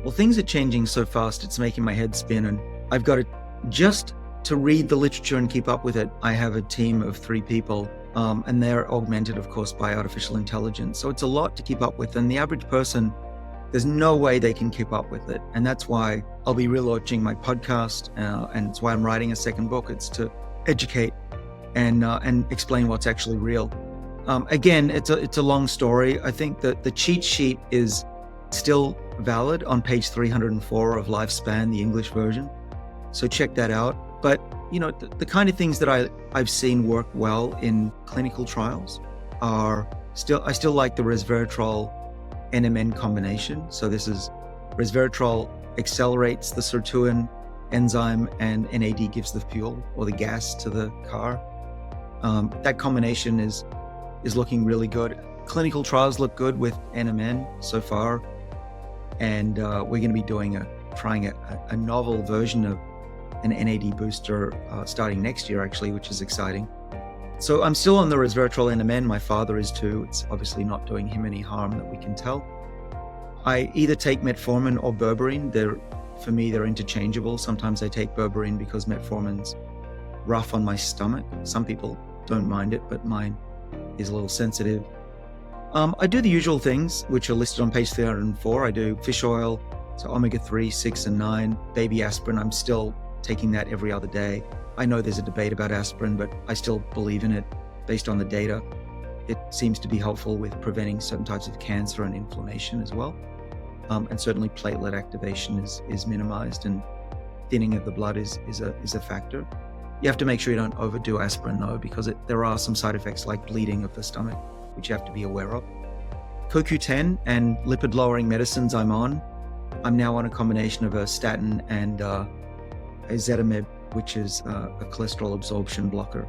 Well, things are changing so fast, it's making my head spin, and I've got just to read the literature and keep up with it, I have a team of 3 people, and they're augmented, of course, by artificial intelligence. So it's a lot to keep up with, and the average person, there's no way they can keep up with it. And that's why I'll be relaunching my podcast, and it's why I'm writing a second book. It's to educate and explain what's actually real. Again, it's a long story. I think that the cheat sheet is still valid on page 304 of Lifespan, the English version. So check that out. But the kind of things that I've seen work well in clinical trials are I still like the resveratrol NMN combination. So this is resveratrol accelerates the sirtuin enzyme and NAD gives the fuel or the gas to the car. That combination is looking really good. Clinical trials look good with NMN so far. And we're going to be trying a novel version of an NAD booster starting next year, actually, which is exciting. So I'm still on the resveratrol NMN. My father is too. It's obviously not doing him any harm that we can tell. I either take metformin or berberine. For me, they're interchangeable. Sometimes I take berberine because metformin's rough on my stomach. Some people don't mind it, but mine is a little sensitive. I do the usual things, which are listed on page 304. I do fish oil, so omega-3, 6, and 9. Baby aspirin, I'm still taking that every other day. I know there's a debate about aspirin, but I still believe in it based on the data. It seems to be helpful with preventing certain types of cancer and inflammation as well. And certainly platelet activation is minimized, and thinning of the blood is a factor. You have to make sure you don't overdo aspirin though, because there are some side effects like bleeding of the stomach, which you have to be aware of. CoQ10 and lipid lowering medicines I'm on. I'm now on a combination of a statin and ezetimibe, which is a cholesterol absorption blocker.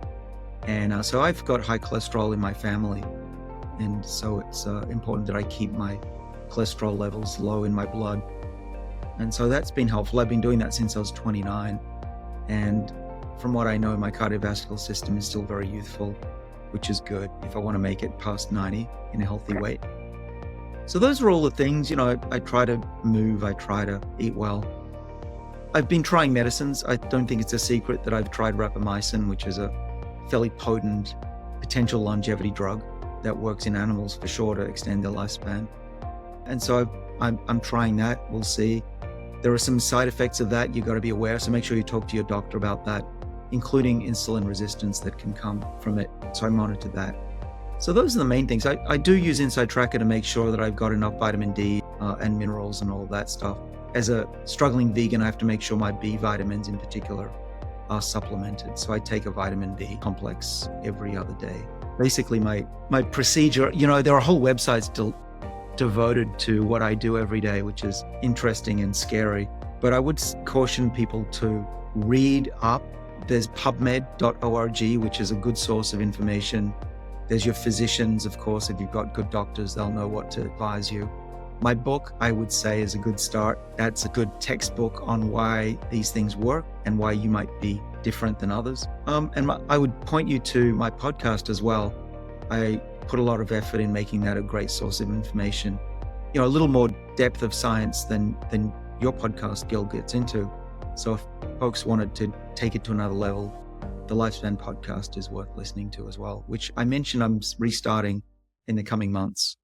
And so I've got high cholesterol in my family. And so it's important that I keep my cholesterol levels low in my blood. And so that's been helpful. I've been doing that since I was 29. And from what I know, my cardiovascular system is still very youthful, which is good if I want to make it past 90 in a healthy weight. So those are all the things, I try to move, I try to eat well. I've been trying medicines. I don't think it's a secret that I've tried rapamycin, which is a fairly potent potential longevity drug that works in animals for sure to extend their lifespan. And so I'm trying that. We'll see. There are some side effects of that you've got to be aware. So make sure you talk to your doctor about that, including insulin resistance that can come from it. So I monitor that. So those are the main things. I do use Inside Tracker to make sure that I've got enough vitamin D and minerals and all of that stuff. As a struggling vegan, I have to make sure my B vitamins in particular are supplemented. So I take a vitamin B complex every other day. Basically my procedure, there are whole websites devoted to what I do every day, which is interesting and scary. But I would caution people to read up. There's pubmed.org, which is a good source of information. There's your physicians, of course. If you've got good doctors, they'll know what to advise you. My book, I would say, is a good start. That's a good textbook on why these things work and why you might be different than others. I would point you to my podcast as well. I put a lot of effort in making that a great source of information. A little more depth of science than your podcast, Gil, gets into. So if folks wanted to take it to another level, the Lifespan podcast is worth listening to as well, which I mentioned I'm restarting in the coming months.